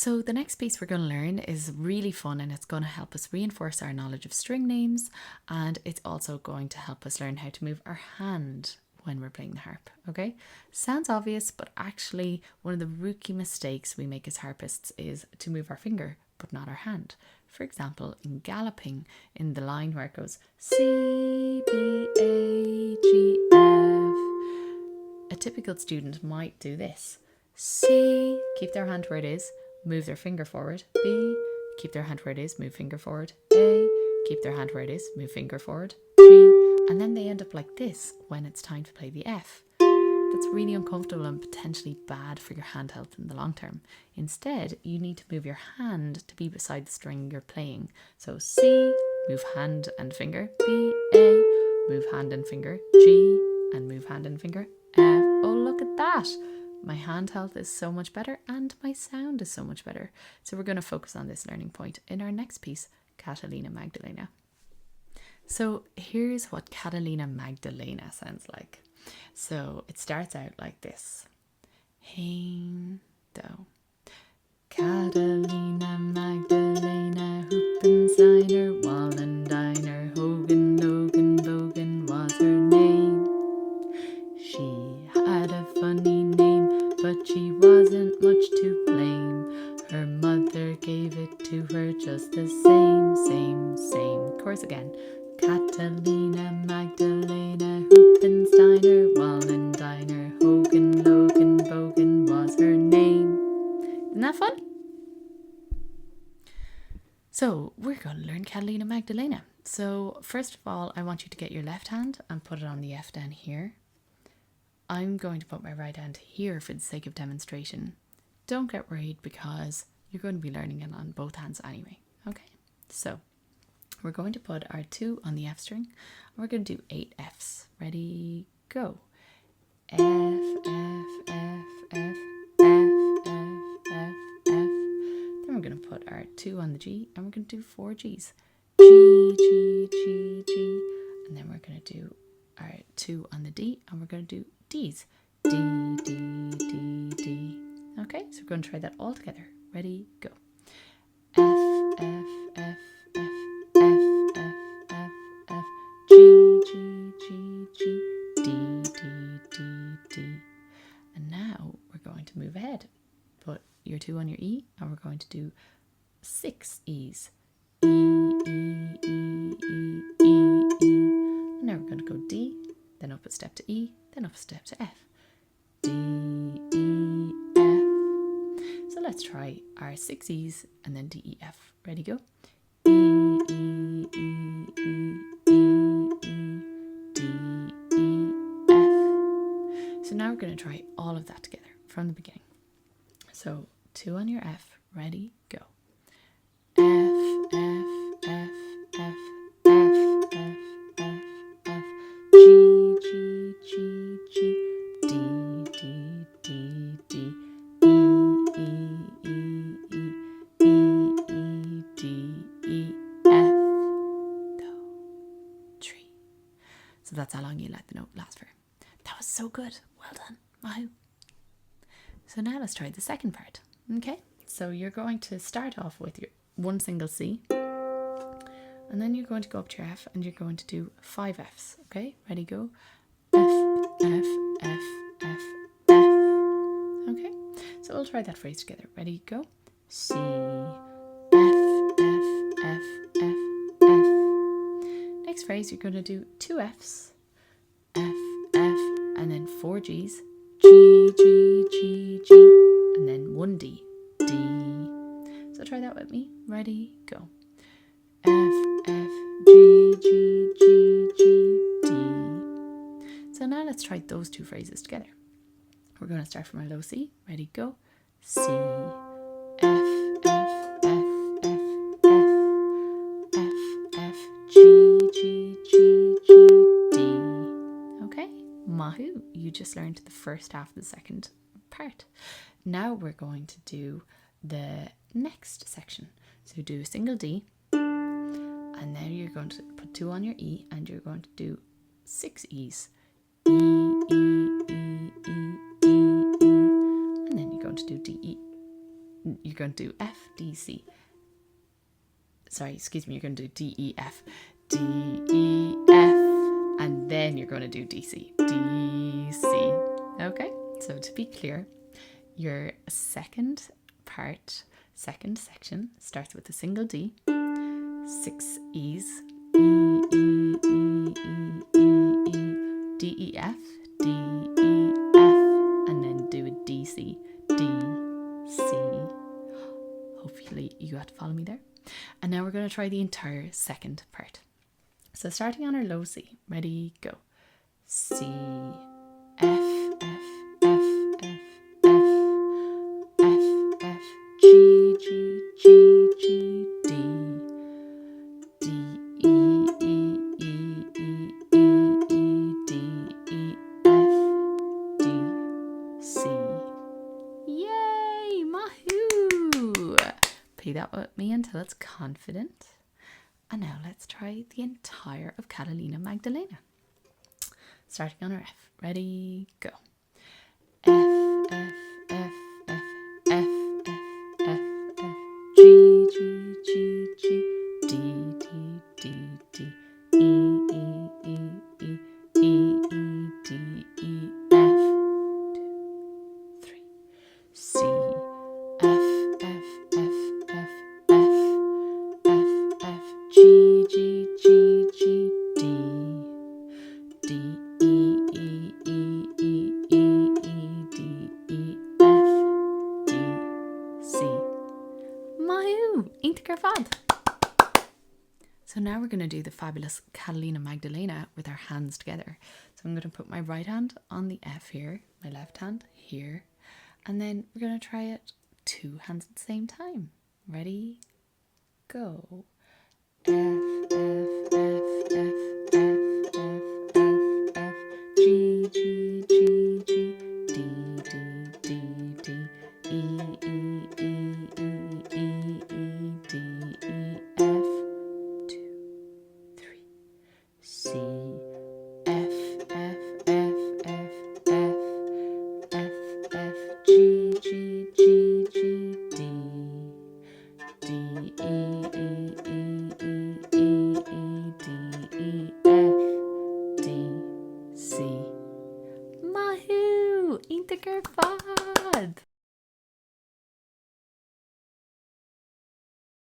So the next piece we're going to learn is really fun, and it's going to help us reinforce our knowledge of string names, and it's also going to help us learn how to move our hand when we're playing the harp. Okay, sounds obvious, but actually one of the rookie mistakes we make as harpists is to move our finger but not our hand. For example, in galloping, in the line where it goes C, B, A, G, F, a typical student might do this. C, keep their hand where it is, move their finger forward. B, keep their hand where it is, move finger forward. A, keep their hand where it is, move finger forward. G, and then they end up like this when it's time to play the F. That's really uncomfortable and potentially bad for your hand health in the long term. Instead, you need to move your hand to be beside the string you're playing. So C, move hand and finger. B, A, move hand and finger. G, and move hand and finger. F, oh look at that! My hand health is so much better and my sound is so much better. So we're going to focus on this learning point in our next piece, Catalina Magdalena. So here's what Catalina Magdalena sounds like. So it starts out like this. Hein, do. Catalina Magdalena, Hoopensteiner, Wallendiner, Hogan, Logan, Bogan was her name. She had a funny name, but she wasn't much to blame. Her mother gave it to her just the same. Chorus again. Catalina Magdalena, Hoopensteiner, Wallendiner, Hogan, Logan, Bogan was her name. Isn't that fun? So we're going to learn Catalina Magdalena. So first of all, I want you to get your left hand and put it on the F down here. I'm going to put my right hand here for the sake of demonstration. Don't get worried because you're going to be learning it on both hands anyway. Okay, so we're going to put our 2 on the F string, and we're going to do 8 Fs. Ready, go. F, F, F, F, F, F, F, F. Then we're going to put our 2 on the G, and we're going to do 4 Gs. G, G, G, G. And then we're going to do our 2 on the D, and we're going to do Ds. D, D, D, D. Okay, so we're going to try that all together. Ready, go. F, F, F, F, F, F, F, F, G, G, G, G, D, D, D, D. And now we're going to move ahead. Put your 2 on your E, and we're going to do 6 E's. E, E, E, E, E, E. And now we're going to go D, then up a step to E, then up a step to F. D, E, F. So let's try our 6 E's and then D, E, F. Ready, go. E, E, E, E, E, E, D, E, F. So now we're going to try all of that together from the beginning. So 2 on your F. Ready, go. F, F, F, F, F, F, F, F, G, G, G, G, D, D, D, D, E, E, E, E, E, E, D, E, F, do, tree. So that's how long you let the note last for. That was so good. Well done. Wahoo. So now let's try the second part. Okay, so you're going to start off with your 1 single C, and then you're going to go up to your F, and you're going to do 5 Fs. Okay, ready, go. F, F, F, F, F. Okay, so we'll try that phrase together. Ready, go. C, F, F, F, F, F. Next phrase, you're going to do 2 Fs, F, F, and then 4 Gs, G, G, G, G, and then 1 D, D. So try that with me. Ready, go. F, F, G, G, G, G, D. So now let's try those 2 phrases together. We're going to start from our low C. Ready, go. C, F, F, F, F, F, F, F, G, G, G, G, D. Okay, mahoo, you just learned the first half of the second part. Now we're going to do the next section. So do a single D, and then you're going to put 2 on your E, and you're going to do 6 E's. E, E, E, E, E, E, and then you're going to do D, E. you're going to do F, D, C. Sorry, excuse me, you're going to do D, E, F. D, E, F. And then you're going to do D, C. D, C. Okay, so to be clear, your second section starts with a single D, 6 E's, E, E, E, E, E, E, D, E, F, D, E, F, and then do a D, C, D, C. Hopefully you got to follow me there. And now we're going to try the entire second part. So starting on our low C, ready, go. C, F, F, F, F, F, F, F, G, G, G, G, D, D, E, E, E, E, E, E, D, E, F, D, C. Yay, Mahoo! Play that with me until it's confident. And now let's try the entire of Catalina Magdalena. Starting on our F. Ready, go. F, F, F, F, F, F, F, F, G, G, G, G, D, D, D, D, E, E, E, E, E, E, D, E, F, 2, 3, C, F, F, F, F, F, F, F, G, G, G, G, D, D, E, E, E, E, E, E, D, E, F, D, C. Mahoo! Intiger fad! So now we're going to do the fabulous Catalina Magdalena with our hands together. So I'm going to put my right hand on the F here, my left hand here, and then we're going to try it 2 hands at the same time. Ready? Go. F, F,